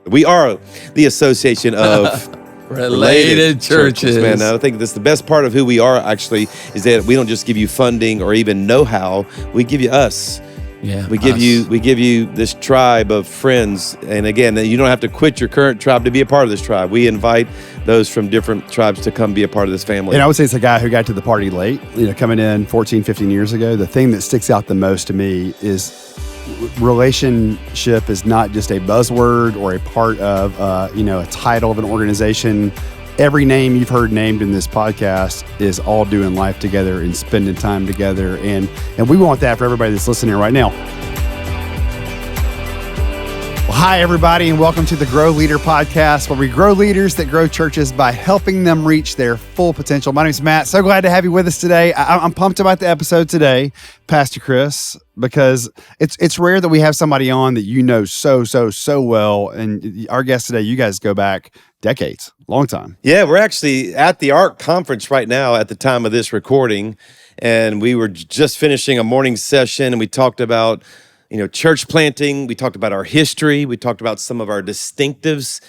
We are the association of related churches. Man, I think this the best part of who we are actually is that we don't just give you funding or even know-how. We give you us. Yeah, we give you this tribe of friends. And again, you don't have to quit your current tribe to be a part of this tribe. We invite those from different tribes to come be a part of this family. And I would say it's a guy who got to the party late, coming in 14, 15 years ago. The thing that sticks out the most to me is relationship is not just a buzzword or a part of a title of an organization. Every name you've heard named in this podcast is all doing life together and spending time together, and we want that for everybody that's listening right now. Well, hi everybody, and welcome to the GrowLeader podcast, where we grow leaders that grow churches by helping them reach their full potential. My name is Matt. So glad to have you with us today. I'm pumped about the episode today, Pastor Chris, because it's rare that we have somebody on that you know so well. And our guest today, you guys go back decades, long time. Yeah, we're actually at the ARC conference right now at the time of this recording, and we were just finishing a morning session, and we talked about church planting. We talked about our history. We talked about some of our distinctives.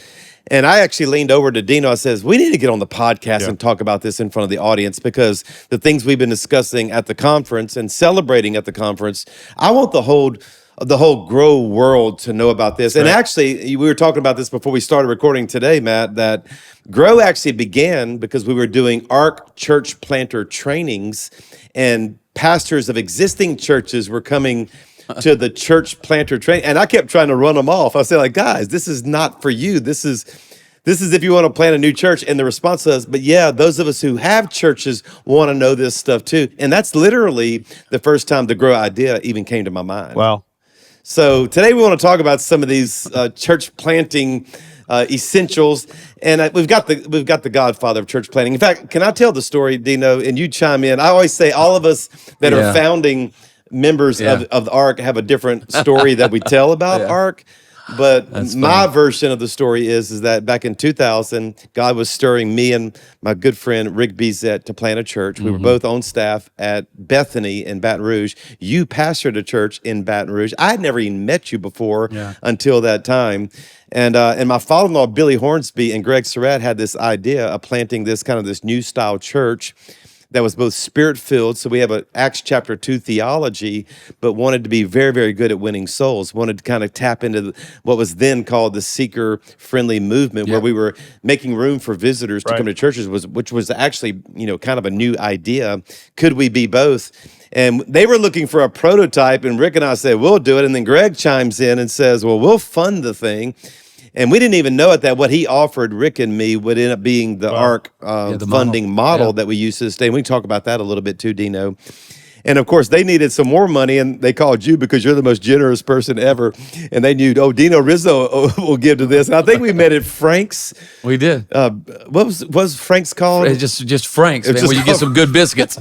And I actually leaned over to Dino. I says, we need to get on the podcast and talk about this in front of the audience, because the things we've been discussing at the conference and celebrating at the conference, I want the whole Grow world to know about this. Right. And actually, we were talking about this before we started recording today, Matt, that Grow actually began because we were doing ARC church planter trainings, and pastors of existing churches were coming to the church planter training. And I kept trying to run them off. I said, guys, this is not for you. This is if you want to plant a new church. And the response was, but yeah, those of us who have churches want to know this stuff too. And that's literally the first time the Grow idea even came to my mind. Wow. So today we want to talk about some of these church planting essentials, and we've got the godfather of church planting. In fact, can I tell the story, Dino, and you chime in? I always say all of us that are founding members of the ARC have a different story that we tell about ARC. But my version of the story is that back in 2000, God was stirring me and my good friend Rick Bezet to plant a church. We were both on staff at Bethany in Baton Rouge. You pastored a church in Baton Rouge. I had never even met you before until that time. And my father-in-law, Billy Hornsby, and Greg Surratt had this idea of planting this new style church that was both spirit-filled, so we have an Acts chapter 2 theology, but wanted to be very, very good at winning souls, wanted to kind of tap into what was then called the seeker-friendly movement, where we were making room for visitors to come to churches, which was actually, kind of a new idea. Could we be both? And they were looking for a prototype, and Rick and I said, we'll do it. And then Greg chimes in and says, well, we'll fund the thing. And we didn't even know that what he offered Rick and me would end up being the ARC the funding model that we use to this day. And we can talk about that a little bit too, Dino. And of course, they needed some more money, and they called you because you're the most generous person ever. And they knew, Dino Rizzo will give to this. And I think we met at Frank's. We did. What was Frank's called? Just Frank's, man, where you get some good biscuits.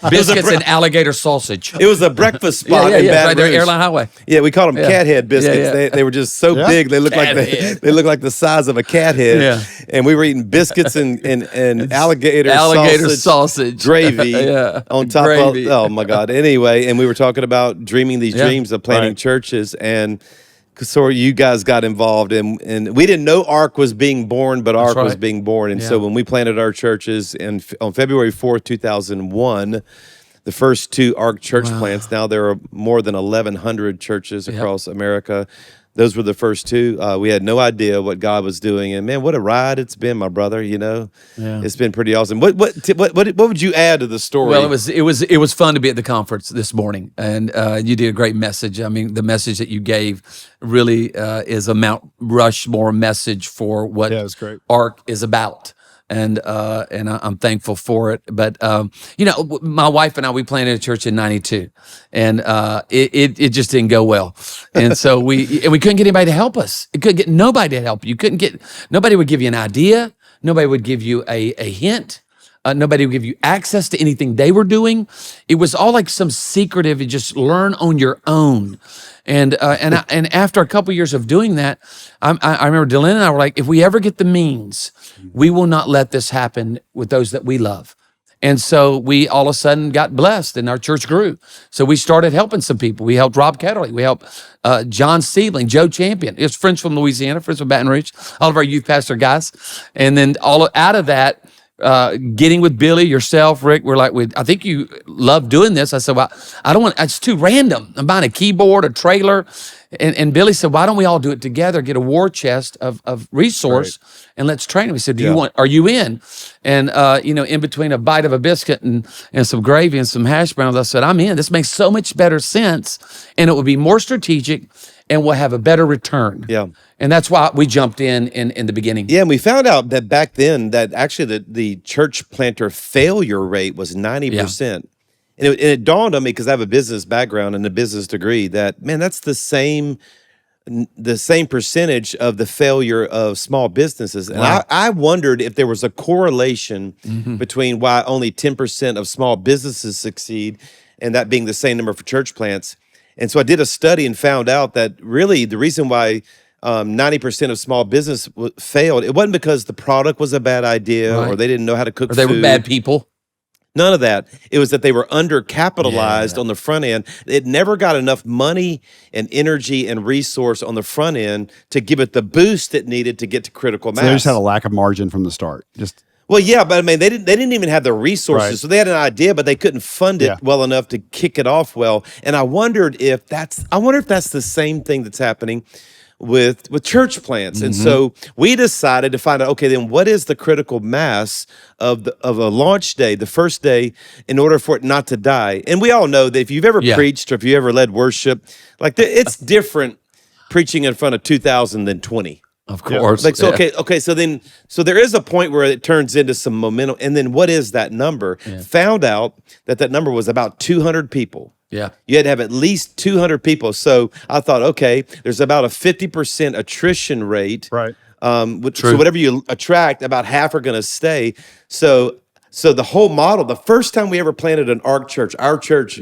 Biscuits and alligator sausage. It was a breakfast spot in Baton right there, Airline Highway. Yeah, we called them cat head biscuits. They were just so big. They looked like the size of a cat head. Yeah. And we were eating biscuits and alligator sausage gravy on top of, oh my God. Anyway, and we were talking about dreaming these dreams of planting churches, and so you guys got involved, and we didn't know ARC was being born, but ARC was being born. And so when we planted our churches on February 4th, 2001, the first 2 ARC church plants, now there are more than 1,100 churches across America. Those were the first 2. We had no idea what God was doing, and man, what a ride it's been, my brother. It's been pretty awesome. What would you add to the story? Well, it was fun to be at the conference this morning, and you did a great message. I mean, the message that you gave really is a Mount Rushmore message for what it was great. ARC is about. And I'm thankful for it. But my wife and I, we planted a church in '92, and it just didn't go well. And so we couldn't get anybody to help us. We couldn't get nobody to help you. Nobody would give you an idea. Nobody would give you a hint. Nobody would give you access to anything they were doing. It was all like some secretive, and just learn on your own. And after a couple years of doing that, I remember Dylan and I were like, if we ever get the means, we will not let this happen with those that we love. And so we all of a sudden got blessed and our church grew. So we started helping some people. We helped Rob Ketterly. We helped John Seedling, Joe Champion. It's friends from Louisiana, friends from Baton Rouge, all of our youth pastor guys. And then out of that, getting with Billy, yourself, Rick, we're like, I think you love doing this. I said, well, I don't want, it's too random. I'm buying a keyboard, a trailer. And Billy said, why don't we all do it together, get a war chest of resource, and let's train them. He said, are you in? And, in between a bite of a biscuit and some gravy and some hash browns, I said, I'm in. This makes so much better sense, and it will be more strategic, and we'll have a better return. Yeah. And that's why we jumped in the beginning. Yeah, and we found out that back then that actually the church planter failure rate was 90%. And it dawned on me, because I have a business background and a business degree, that, man, that's the same percentage of the failure of small businesses. And I wondered if there was a correlation between why only 10% of small businesses succeed, and that being the same number for church plants. And so I did a study and found out that really the reason why 90% of small business failed, it wasn't because the product was a bad idea or they didn't know how to cook or they food. were bad people. None of that. It was that they were undercapitalized on the front end. It never got enough money and energy and resource on the front end to give it the boost it needed to get to critical mass. So they just had a lack of margin from the start. Well, yeah, but I mean, they didn't even have the resources. So they had an idea, but they couldn't fund it well enough to kick it off well. And I wondered if that's the same thing that's happening with church plants. And so we decided to find out, okay, then what is the critical mass of a launch day, the first day, in order for it not to die? And we all know that if you've ever preached or if you ever led worship, like it's different preaching in front of 2,000 than 20. Of course. Like, so, okay. So there is a point where it turns into some momentum. And then what is that number? Found out that number was about 200 people. Yeah. You had to have at least 200 people. So I thought, okay, there's about a 50% attrition rate. Right. So whatever you attract, about half are going to stay. So the whole model, the first time we ever planted an ARC church, our church,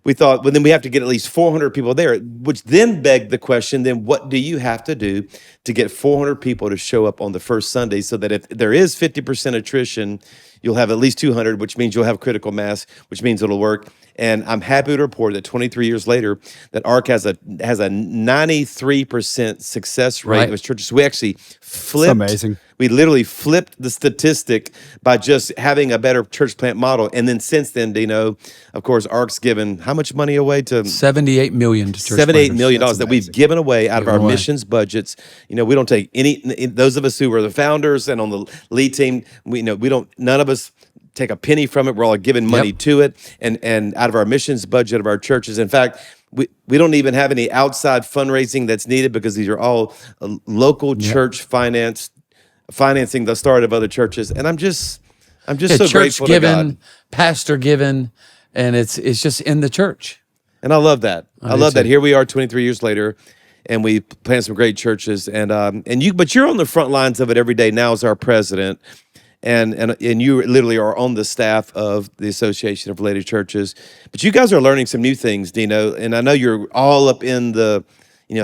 we thought, well, then we have to get at least 400 people there, which then begged the question, then what do you have to do to get 400 people to show up on the first Sunday, so that if there is 50% attrition, you'll have at least 200, which means you'll have critical mass, which means it'll work. And I'm happy to report that 23 years later, that ARC has a 93% success rate with churches. So we actually flipped. That's amazing. We literally flipped the statistic by just having a better church plant model. And then since then, Dino, of course, ARC's given how much money away to $78 million to church $78 million That's that we've given away out of our missions budgets. We don't take any, those of us who are the founders and on the lead team, none of us take a penny from it. We're all giving money to it and out of our missions budget of our churches. In fact, we don't even have any outside fundraising that's needed, because these are all local church financing the start of other churches. And I'm just so grateful to God. Pastor given, and it's just in the church. And I love that. I love that. Here we are 23 years later, and we planted some great churches. But you're on the front lines of it every day now as our president. And you literally are on the staff of the Association of Related Churches. But you guys are learning some new things, Dino. And I know you're all up in the,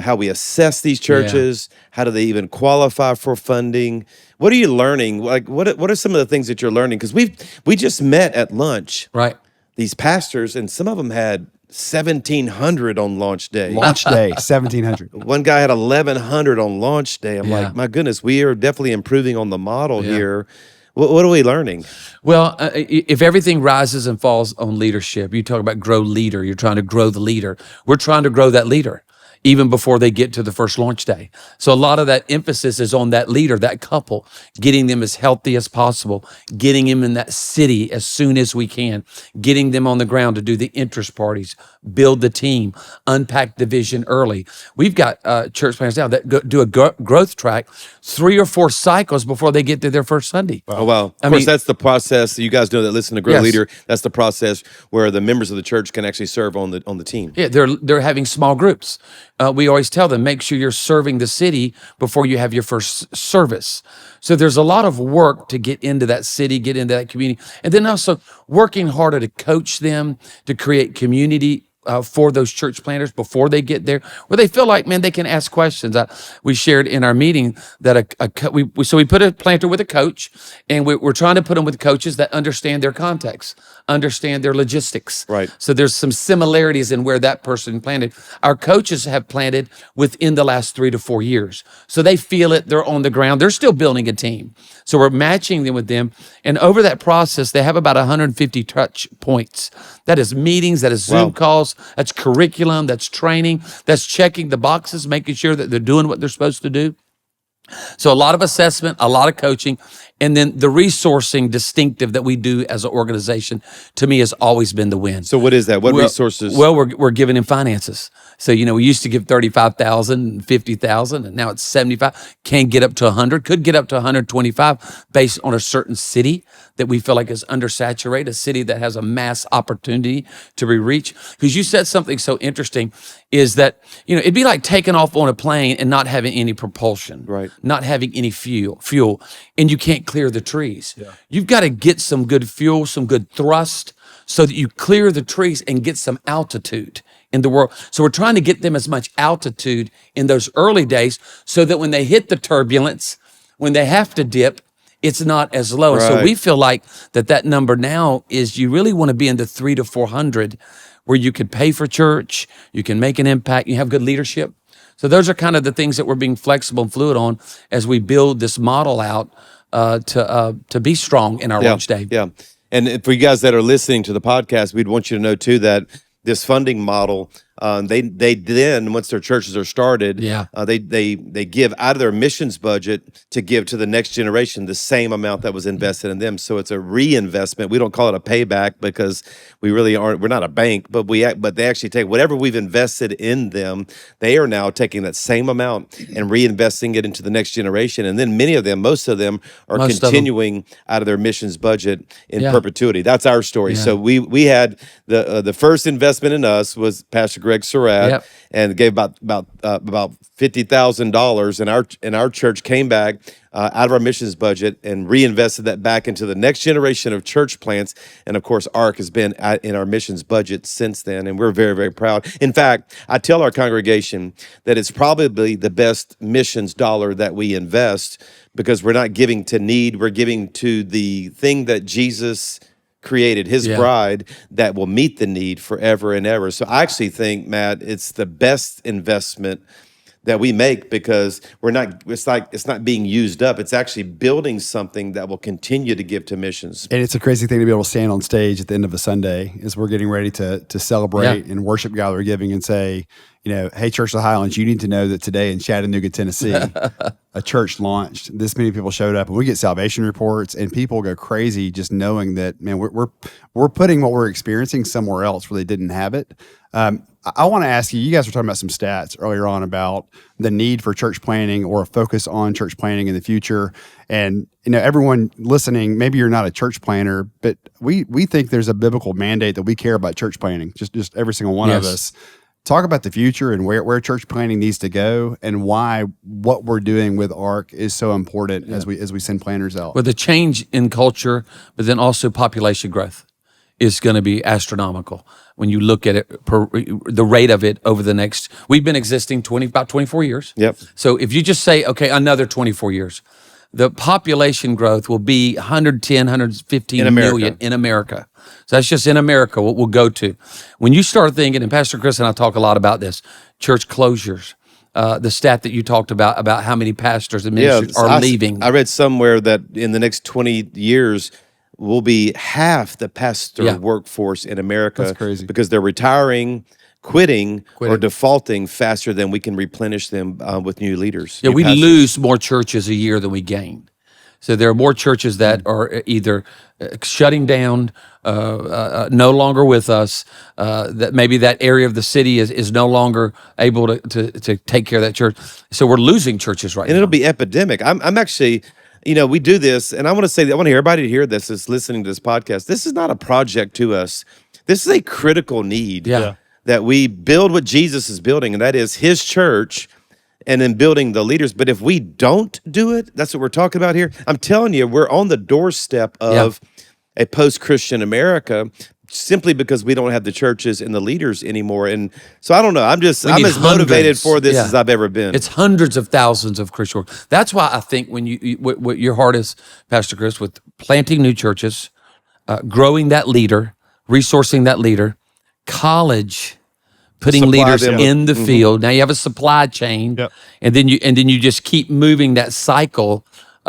how we assess these churches. How do they even qualify for funding? What are you learning? Like, what are some of the things that you're learning? Because we just met at lunch. Right. These pastors, and some of them had 1,700 on launch day. Launch day, 1,700. One guy had 1,100 on launch day. I'm like, my goodness, we are definitely improving on the model here. What are we learning? Well, if everything rises and falls on leadership, you talk about grow leader, you're trying to grow the leader. We're trying to grow that leader even before they get to the first launch day. So a lot of that emphasis is on that leader, that couple, getting them as healthy as possible, getting them in that city as soon as we can, getting them on the ground to do the interest parties, build the team, unpack the vision early. We've got church planners now that do a growth track 3 or 4 cycles before they get to their first Sunday. Oh, wow. Of course, that's the process. You guys know that, listen to GrowLeader. That's the process where the members of the church can actually serve on the team. Yeah, they're having small groups. We always tell them, make sure you're serving the city before you have your first service. So there's a lot of work to get into that city, get into that community, and then also working harder to coach them, to create community for those church planters before they get there, where they feel like, man, they can ask questions. We shared in our meeting that we put a planter with a coach, and we're trying to put them with coaches that understand their context, understand their logistics. Right. So there's some similarities in where that person planted. Our coaches have planted within the last 3 to 4 years. So they feel it, they're on the ground, they're still building a team. So we're matching them with them. And over that process, they have about 150 touch points. That is meetings, that is Zoom calls, that's curriculum, that's training, that's checking the boxes, making sure that they're doing what they're supposed to do. So a lot of assessment, a lot of coaching, and then the resourcing distinctive that we do as an organization, to me, has always been the win. So what is that? What resources? Well, we're giving him finances. So, we used to give 35,000, 50,000, and now it's 75. Can get up to 100, could get up to 125 based on a certain city that we feel like is undersaturated, a city that has a mass opportunity to be reached. Because you said something so interesting is that, it'd be like taking off on a plane and not having any propulsion, right? Not having any fuel, and you can't clear the trees. Yeah. You've got to get some good fuel, some good thrust, so that you clear the trees and get some altitude in the world. So we're trying to get them as much altitude in those early days so that when they hit the turbulence, when they have to dip, it's not as low. Right. So we feel like that number now is you really want to be in the 300 to 400 where you can pay for church, you can make an impact, you have good leadership. So those are kind of the things that we're being flexible and fluid on as we build this model out to be strong in our launch day. Yeah. And for you guys that are listening to the podcast, we'd want you to know too that this funding model, they then, once their churches are started, they give out of their missions budget to give to the next generation the same amount that was invested in them. So it's a reinvestment. We don't call it a payback because we really aren't. We're not a bank, but they actually take whatever we've invested in them. They are now taking that same amount and reinvesting it into the next generation. And then most of them are continuing out of their missions budget in perpetuity. That's our story. Yeah. So we had the first investment in us was Pastor Greg Surratt, and gave about $50,000, and our church came back out of our missions budget and reinvested that back into the next generation of church plants. And of course, ARC has been in our missions budget since then, and we're very, very proud. In fact, I tell our congregation that it's probably the best missions dollar that we invest because we're not giving to need, we're giving to the thing that Jesus created, his bride, that will meet the need forever and ever. So I actually think, Matt, it's the best investment that we make because it's not being used up. It's actually building something that will continue to give to missions. And it's a crazy thing to be able to stand on stage at the end of a Sunday as we're getting ready to celebrate and worship God we're giving and say, hey, Church of the Highlands, you need to know that today in Chattanooga, Tennessee, a church launched. This many people showed up, and we get salvation reports, and people go crazy just knowing that, man, we're putting what we're experiencing somewhere else where they didn't have it. I want to ask you, you guys were talking about some stats earlier on about the need for church planning or a focus on church planning in the future. And, everyone listening, maybe you're not a church planner, but we think there's a biblical mandate that we care about church planning, just every single one of us. Talk about the future and where church planning needs to go and why what we're doing with ARC is so important as we send planners out. Well, the change in culture, but then also population growth is going to be astronomical when you look at it, the rate of it over the next, we've been existing about 24 years. Yep. So if you just say, okay, another 24 years, the population growth will be 110, 115 million in America. So that's just in America what we'll go to. When you start thinking, and Pastor Chris and I talk a lot about this, church closures, the stat that you talked about how many pastors and ministers are leaving. I read somewhere that in the next 20 years, will be half the pastor workforce in America. That's crazy. Because they're retiring, quitting, or defaulting faster than we can replenish them with new leaders. Yeah, we lose more churches a year than we gain. So there are more churches that are either shutting down, no longer with us, that maybe that area of the city is no longer able to take care of that church. So we're losing churches right now. And it'll be epidemic. I'm actually... we do this, and I want to say that I want everybody to hear this that's listening to this podcast. This is not a project to us. This is a critical need that we build what Jesus is building, and that is his church and then building the leaders. But if we don't do it, that's what we're talking about here. I'm telling you, we're on the doorstep of a post-Christian America. simply because we don't have the churches and the leaders anymore. And so I don't know. I'm We as need motivated hundreds. for this Yeah. as I've ever been. It's hundreds of thousands of Christian work. That's why I think when what your heart is, Pastor Chris, with planting new churches, growing that leader, resourcing that leader, college, putting Supply leaders them. in the field. Now you have a supply chain, Yep. and then you just keep moving that cycle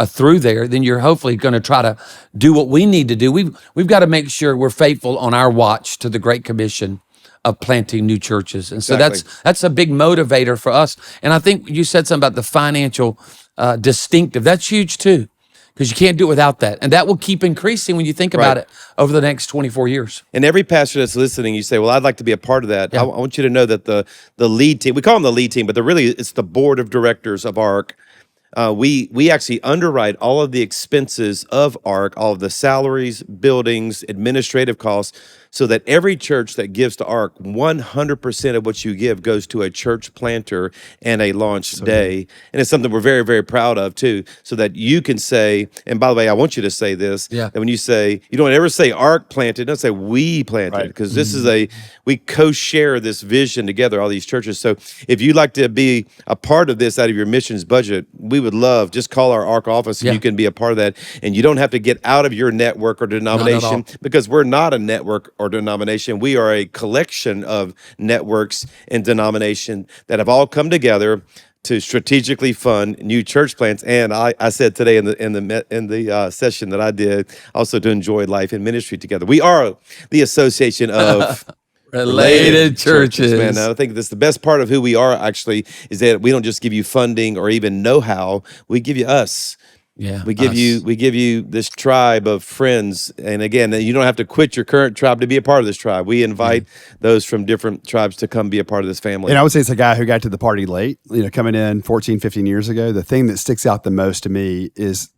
through there. Then you're hopefully going to try to do what we need to do. We've got to make sure we're faithful on our watch to the Great Commission of planting new churches. And so Exactly. that's a big motivator for us. And I think you said something about the financial distinctive. That's huge too, because you can't do it without that. And that will keep increasing when you think about Right. it over the next 24 years. And every pastor that's listening, you say, well, I'd like to be a part of that. Yeah. I want you to know that the lead team, we call them the lead team, but it's the board of directors of ARC. We actually underwrite all of the expenses of ARC, all of the salaries, buildings, administrative costs, so that every church that gives to ARC, 100% of what you give goes to a church planter and a launch day. And it's something we're very, very proud of too, so that you can say, and by the way, I want you to say this, Yeah. that when you say, you don't ever say ARC planted, don't say we planted, Right. because this is we co-share this vision together, all these churches. So if you'd like to be a part of this out of your missions budget, we would love, just call our ARC office and Yeah. you can be a part of that. And you don't have to get out of your network or denomination, because we're not a network or denomination. We are a collection of networks and denomination that have all come together to strategically fund new church plants. And I said today in the session that I did, also to enjoy life and ministry together. We are the association of Related churches. man. And I think that's the best part of who we are, actually, is that we don't just give you funding or even know-how. We give you us. Yeah, We give you this tribe of friends. And again, you don't have to quit your current tribe to be a part of this tribe. We invite those from different tribes to come be a part of this family. And I would say it's a guy who got to the party late, coming in 14, 15 years ago. The thing that sticks out the most to me is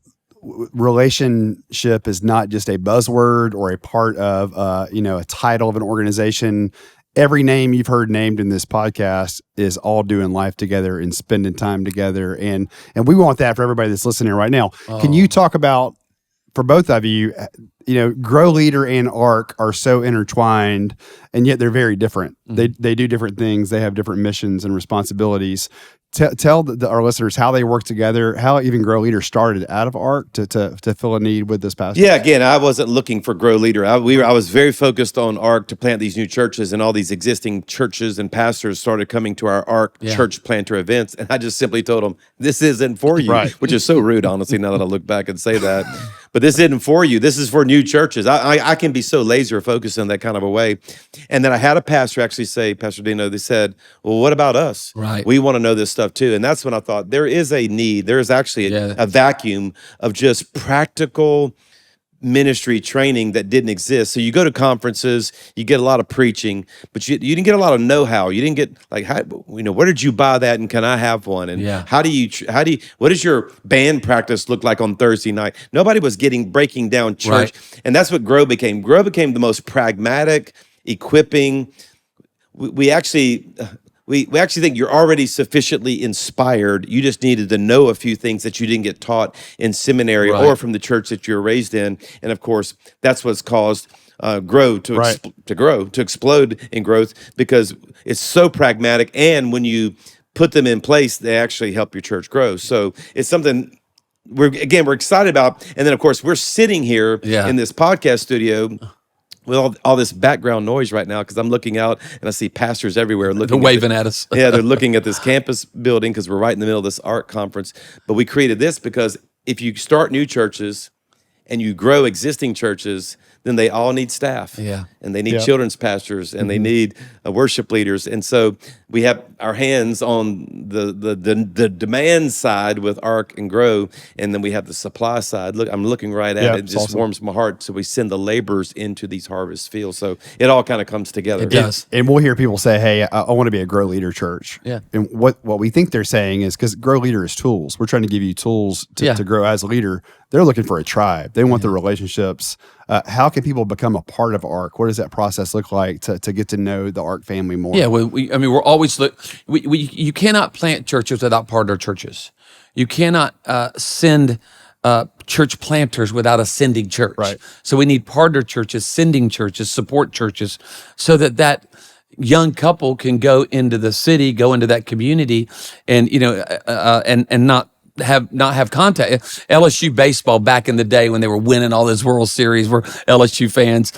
relationship is not just a buzzword or a part of, a title of an organization. Every name you've heard named in this podcast is all doing life together and spending time together. And we want that for everybody that's listening right now. Can you talk about, for both of you, GrowLeader and ARC are so intertwined, and yet they're very different. They do different things. They have different missions and responsibilities. Tell our listeners how they work together, how even GrowLeader started out of ARC to fill a need with this pastor. Yeah, again, I wasn't looking for GrowLeader. I was very focused on ARC to plant these new churches, and all these existing churches and pastors started coming to our ARC church planter events. And I just simply told them, this isn't for you, Right. which is so rude, honestly, now that I look back and say that. But this isn't for you. This is for new churches. I can be so laser focused in that kind of a way. And then I had a pastor actually say, Pastor Dino, they said, well, what about us? Right. We want to know this stuff too. And that's when I thought there is a need. There is actually a vacuum of just practical ministry training that didn't exist. So you go to conferences, you get a lot of preaching, but you didn't get a lot of know-how. You didn't get like, where did you buy that, and can I have one? And what does your band practice look like on Thursday night? Nobody was breaking down church. Right. And that's what Grow became. Grow became the most pragmatic, equipping. We actually think you're already sufficiently inspired. You just needed to know a few things that you didn't get taught in seminary or from the church that you were raised in. And of course, that's what's caused Grow to explode in growth, because it's so pragmatic. And when you put them in place, they actually help your church grow. So it's something we're excited about. And then of course, we're sitting here in this podcast studio with all this background noise right now, because I'm looking out and I see pastors everywhere looking, waving at us. Yeah, they're looking at this campus building, because we're right in the middle of this ARC conference. But we created this because if you start new churches and you grow existing churches, then they all need staff. Yeah. And they need children's pastors, and they need worship leaders. And so we have our hands on the demand side with ARC and Grow, and then we have the supply side. Look, I'm looking right at it. It just warms my heart. So we send the laborers into these harvest fields. So it all kind of comes together. It does. And we'll hear people say, hey, I want to be a GrowLeader church. Yeah. And what we think they're saying is, because GrowLeader is tools. We're trying to give you tools to grow as a leader. They're looking for a tribe. They want the relationships. How can people become a part of ARC? What does that process look like to get to know the ARC family more? Yeah, we're always you cannot plant churches without partner churches. You cannot send church planters without a sending church. Right. So we need partner churches, sending churches, support churches, so that young couple can go into the city, go into that community, and and not have contact. LSU baseball back in the day when they were winning all those World Series, were LSU fans.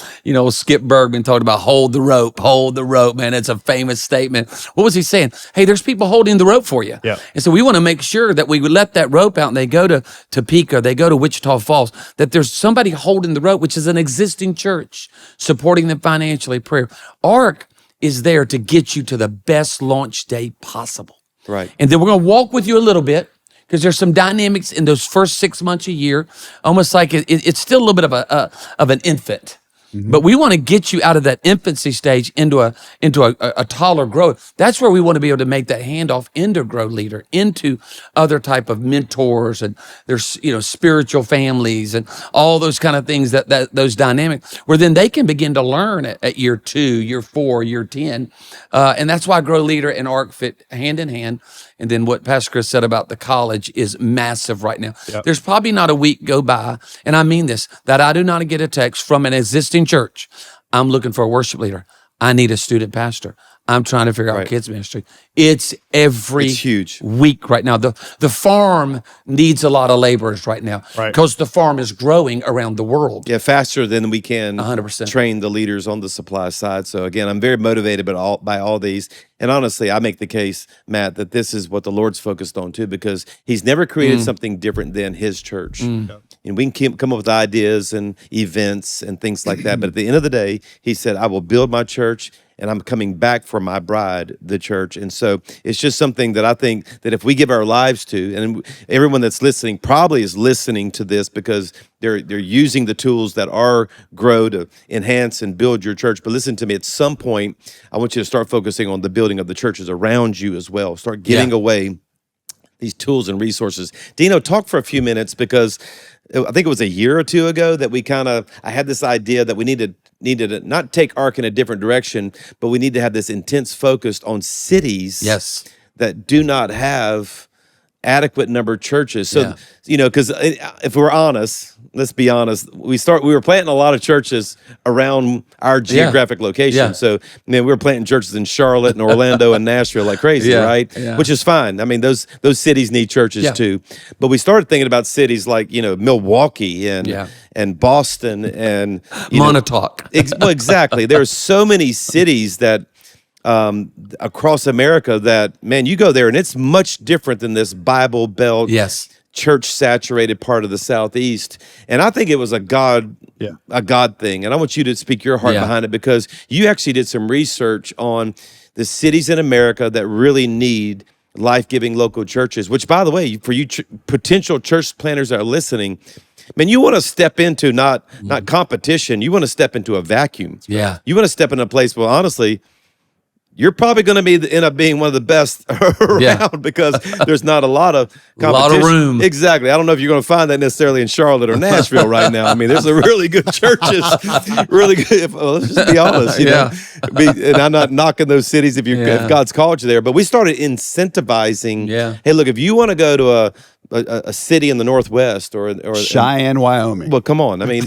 Skip Bergman talked about hold the rope, man. It's a famous statement. What was he saying? Hey, there's people holding the rope for you. Yeah. And so we want to make sure that we would let that rope out and they go to Topeka, they go to Wichita Falls, that there's somebody holding the rope, which is an existing church, supporting them financially, prayer. ARC is there to get you to the best launch day possible. Right. And then we're going to walk with you a little bit, because there's some dynamics in those first 6 months a year, almost like it's still a little bit of an infant. But we want to get you out of that infancy stage into a taller growth. That's where we want to be able to make that handoff into GrowLeader, into other type of mentors, and there's spiritual families and all those kind of things that those dynamics, where then they can begin to learn at year 2, year 4, year 10, and that's why GrowLeader and ARC fit hand in hand. And then what Pastor Chris said about the college is massive right now. Yep. There's probably not a week go by, and I mean this, that I do not get a text from an existing church. I'm looking for a worship leader. I need a student pastor. I'm trying to figure out kids ministry. It's huge week right now. The farm needs a lot of laborers right now, because the farm is growing around the world. Yeah, faster than we can 100%. train the leaders on the supply side. So again, I'm very motivated by all these. And honestly, I make the case, Matt, that this is what the Lord's focused on too, because he's never created something different than his church. And we can come up with ideas and events and things like that. But at the end of the day, he said, I will build my church, and I'm coming back for my bride, the church. And so it's just something that I think that if we give our lives to, and everyone that's listening probably is listening to this because they're using the tools that are Grow to enhance and build your church. But listen to me, at some point, I want you to start focusing on the building of the churches around you as well. Start giving away these tools and resources. Dino, talk for a few minutes, because I think it was a year or two ago that I had this idea that we needed to not take ARC in a different direction, but we need to have this intense focus on cities that do not have adequate number of churches. So, because if we're honest, let's be honest, we were planting a lot of churches around our geographic location. Yeah. So, we were planting churches in Charlotte and Orlando and Nashville like crazy, right? Yeah. Which is fine. I mean, those cities need churches too. But we started thinking about cities like, Milwaukee and Boston and Montauk. Well, exactly. There are so many cities that across America that, man, you go there and it's much different than this Bible Belt, church-saturated part of the Southeast. And I think it was a God thing. And I want you to speak your heart behind it, because you actually did some research on the cities in America that really need life-giving local churches, which, by the way, for you potential church planners that are listening, man, you want to step into not competition. You want to step into a vacuum. Yeah. You want to step in a place where, honestly, you're probably going to end up being one of the best around, because there's not a lot of competition. A lot of room. Exactly. I don't know if you're going to find that necessarily in Charlotte or Nashville right now. I mean, there's some really good churches, really good. Let's just be honest. And I'm not knocking those cities if God's called you there, but we started incentivizing. Hey, look, if you want to go to a city in the Northwest or Cheyenne, Wyoming. Well, come on. I mean,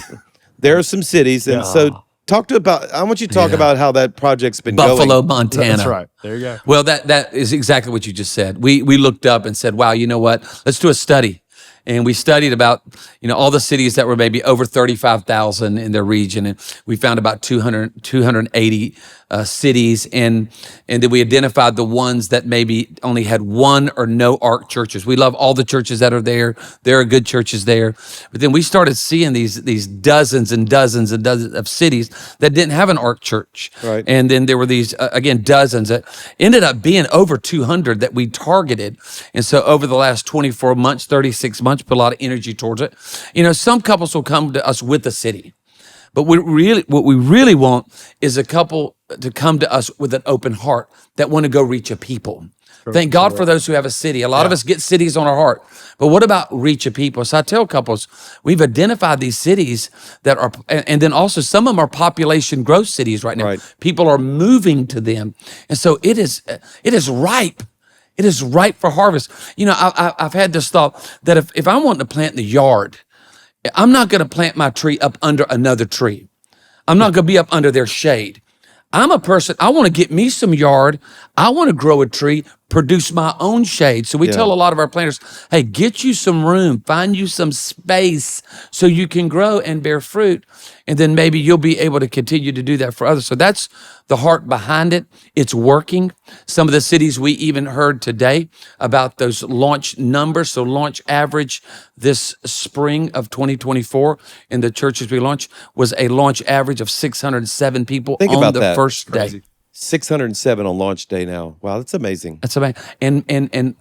there are some cities, and so. I want you to talk about how that project's been going. Buffalo, Montana. That's right. There you go. Well, that is exactly what you just said. We looked up and said, wow, you know what? Let's do a study. And we studied about, all the cities that were maybe over 35,000 in their region. And we found about 280 cities. And then we identified the ones that maybe only had one or no ARC churches. We love all the churches that are there. There are good churches there. But then we started seeing these dozens and dozens and dozens of cities that didn't have an ARC church. Right. And then there were these, again, dozens that ended up being over 200 that we targeted. And so over the last 24 months, 36 months, put a lot of energy towards it. Some couples will come to us with the city. But what we really want is a couple to come to us with an open heart that want to go reach a people. Thank God for those who have a city. A lot of us get cities on our heart. But what about reach a people? So I tell couples, we've identified these cities that are, and then also some of them are population growth cities right now. Right. People are moving to them. And so it is ripe. It is ripe for harvest. I've had this thought that if I'm wanting to plant in the yard, I'm not going to plant my tree up under another tree. I'm not going to be up under their shade. I'm a person, I want to get me some yard. I want to grow a tree, produce my own shade. So we tell a lot of our planters, hey, get you some room, find you some space so you can grow and bear fruit. And then maybe you'll be able to continue to do that for others. So that's the heart behind it. It's working. Some of the cities we even heard today about those launch numbers. So launch average this spring of 2024 in the churches we launched was a launch average of 607 people on the first day. 607 on launch day now. Wow, that's amazing. That's amazing. And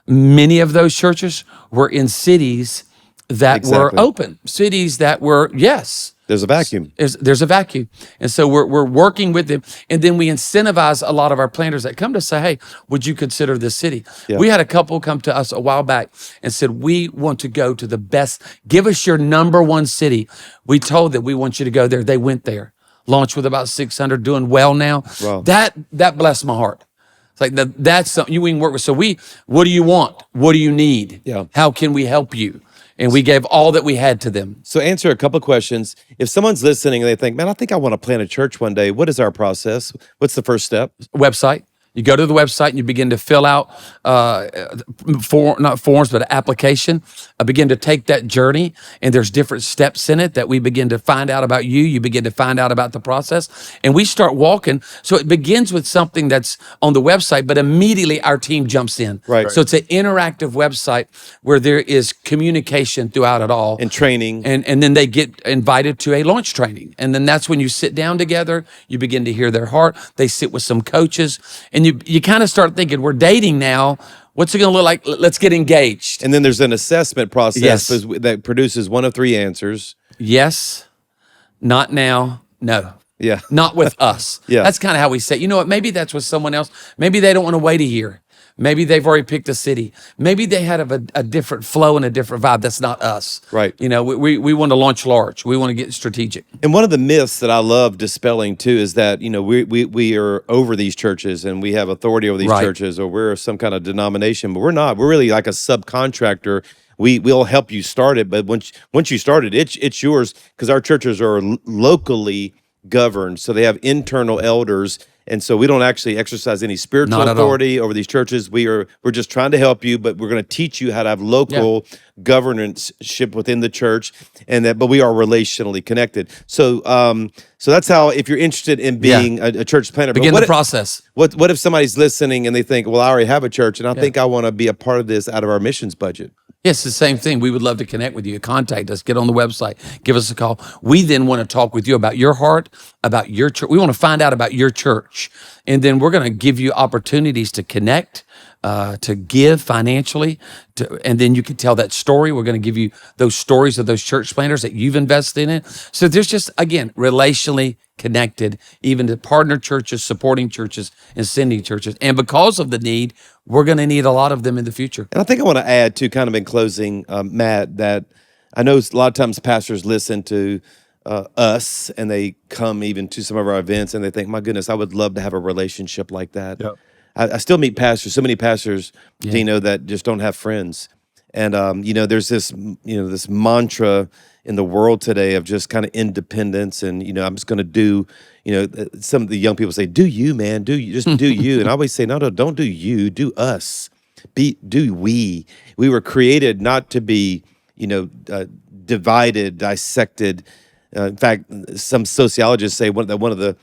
many of those churches were in cities that were open, cities that were, There's a vacuum. There's a vacuum. And so we're working with them. And then we incentivize a lot of our planters that come to say, hey, would you consider this city? Yeah. We had a couple come to us a while back and said, we want to go to the best. Give us your number one city. We told them we want you to go there. They went there. Launched with about 600, doing well now. Wow. That blessed my heart. It's like that's something you can work with. So what do you want? What do you need? Yeah. How can we help you? And we gave all that we had to them. So answer a couple of questions. If someone's listening and they think, man, I think I want to plant a church one day, what is our process? What's the first step? Website. You go to the website and you begin to fill out, not forms, but an application. I begin to take that journey, and there's different steps in it that we begin to find out about you. You begin to find out about the process, and we start walking. So it begins with something that's on the website, but immediately our team jumps in. Right. So it's an interactive website where there is communication throughout it all. And training. And then they get invited to a launch training. And then that's when you sit down together, you begin to hear their heart. They sit with some coaches, and you kind of start thinking, we're dating now. What's it going to look like? Let's get engaged. And then there's an assessment process that produces one of three answers. Yes, not now, no. Yeah. Not with us. Yeah. That's kind of how we say, you know what, maybe that's with someone else. Maybe they don't want to wait a year. Maybe they've already picked a city. Maybe they had a different flow and a different vibe. That's not us. Right. You know, we want to launch large. We want to get strategic. And one of the myths that I love dispelling too is that, you know, we are over these churches and we have authority over these churches, or we're some kind of denomination, but we're not. We're really like a subcontractor. We'll help you start it, but once you start it, it's yours, because our churches are locally governed. So they have internal elders. And so we don't actually exercise any spiritual authority over these churches. We're just trying to help you, but we're going to teach you how to have local governance-ship within the church, but we are relationally connected. So so that's how, if you're interested in being a church planter, begin the process. What if somebody's listening and they think, well, I already have a church and I think I want to be a part of this out of our missions budget? Yes, the same thing. We would love to connect with you. Contact us. Get on the website. Give us a call. We then want to talk with you about your heart, about your church. We want to find out about your church. And then we're going to give you opportunities to connect, to give financially. And then you can tell that story. We're going to give you those stories of those church planters that you've invested in. So there's just, again, relationally connected, even to partner churches, supporting churches, and sending churches. And because of the need, we're going to need a lot of them in the future. And I think I want to add, too, kind of in closing, Matt, that I know a lot of times pastors listen to us and they come even to some of our events and they think, my goodness, I would love to have a relationship like that. Yep. I still meet pastors, so many pastors, Dino, that just don't have friends. And, you know, there's this, this mantra in the world today of just kind of independence. And, I'm just going to do, some of the young people say, do you, man, do you, just do you. And I always say, no, don't do you, do us. Do we. We were created not to be, divided, dissected. In fact, some sociologists say one of the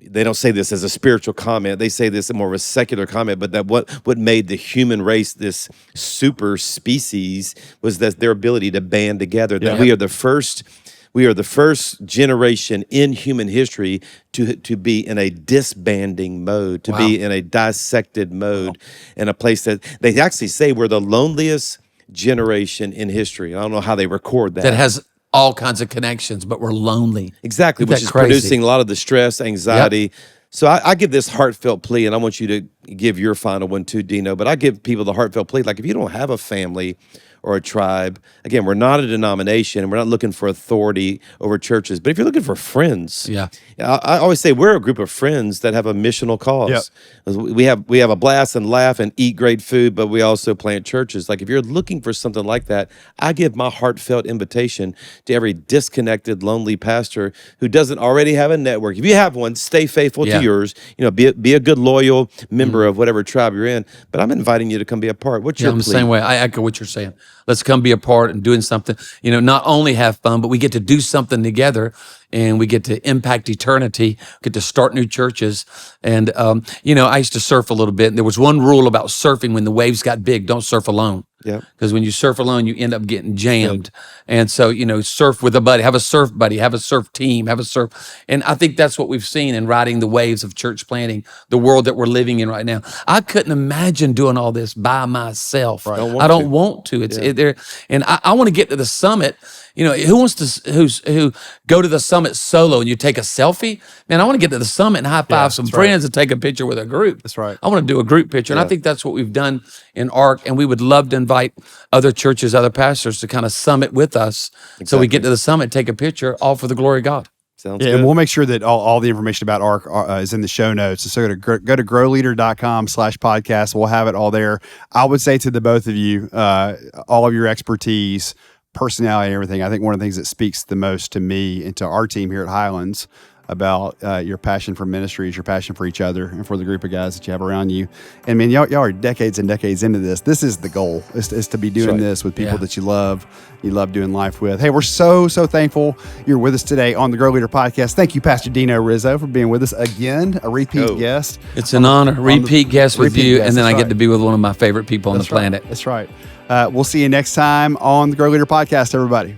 they don't say this as a spiritual comment. They say this more of a secular comment, but that what made the human race this super species was that their ability to band together. That we are the first generation in human history to be in a disbanding mode, to be in a dissected mode, in a place that they actually say we're the loneliest generation in history. I don't know how they record that. That has all kinds of connections, but we're lonely. Exactly, which is producing a lot of the stress, anxiety. Yep. So I give this heartfelt plea, and I want you to give your final one too, Dino, but I give people the heartfelt plea. Like, if you don't have a family or a tribe, again, we're not a denomination and we're not looking for authority over churches. But if you're looking for friends, Yeah. I always say we're a group of friends that have a missional cause. We have a blast and laugh and eat great food, but we also plant churches. Like, if you're looking for something like that, I give my heartfelt invitation to every disconnected, lonely pastor who doesn't already have a network. If you have one, stay faithful to yours. Be a good, loyal member of whatever tribe you're in. But I'm inviting you to come be a part. What's your I'm the plea? same way. I echo what you're saying. Let's come be a part and doing something. Not only have fun, but we get to do something together, and we get to impact eternity. Get to start new churches. And I used to surf a little bit. And there was one rule about surfing: when the waves got big, don't surf alone. Yeah. Because when you surf alone, you end up getting jammed. And so, surf with a buddy, have a surf buddy, have a surf team, have a surf. And I think that's what we've seen in riding the waves of church planting, the world that we're living in right now. I couldn't imagine doing all this by myself. Right. I don't want to. It's there. And I want to get to the summit. Who wants to who go to the summit solo and you take a selfie? Man, I want to get to the summit and high five some friends and take a picture with a group. That's right. I want to do a group picture. And I think that's what we've done in ARC. And we would love to invite other churches, other pastors to kind of summit with us. So we get to the summit, take a picture, all for the glory of God. Sounds good. And we'll make sure that all the information about ARC is in the show notes. So go to growleader.com/podcast. We'll have it all there. I would say to the both of you, all of your expertise, personality, and everything. I think one of the things that speaks the most to me and to our team here at Highlands about your passion for ministry is your passion for each other and for the group of guys that you have around you. And man, y'all are decades and decades into this. This is the goal, is to be doing this with people that you love doing life with. Hey, we're so thankful you're with us today on the Grow Leader podcast. Thank you, Pastor Dino Rizzo, for being with us again, a repeat guest. It's an honor, repeat guest with you, guest, and then I right. get to be with one of my favorite people on the planet. That's right. We'll see you next time on the Grow Leader podcast, everybody.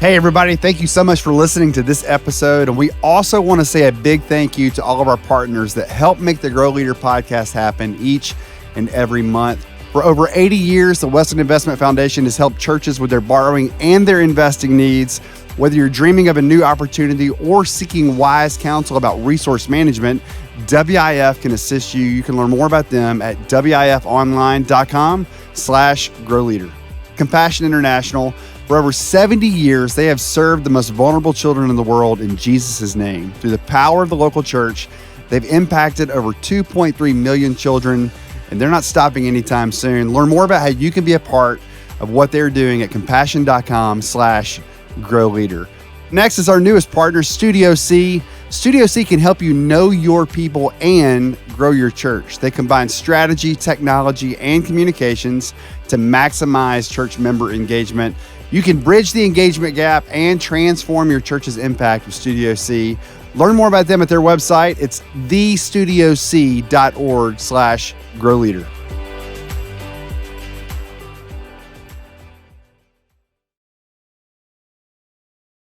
Hey, everybody. Thank you so much for listening to this episode. And we also want to say a big thank you to all of our partners that help make the Grow Leader podcast happen each and every month. For over 80 years, the Western Investment Foundation has helped churches with their borrowing and their investing needs. Whether you're dreaming of a new opportunity or seeking wise counsel about resource management, WIF can assist you. You can learn more about them at wifonline.com/growleader. Compassion International. For over 70 years, they have served the most vulnerable children in the world in Jesus' name. Through the power of the local church, they've impacted over 2.3 million children, and they're not stopping anytime soon. Learn more about how you can be a part of what they're doing at compassion.com/growleader. Next is our newest partner, Studio C. Studio C can help you know your people and grow your church. They combine strategy, technology, and communications to maximize church member engagement. You can bridge the engagement gap and transform your church's impact with Studio C. Learn more about them at their website. It's thestudioc.org/growleader.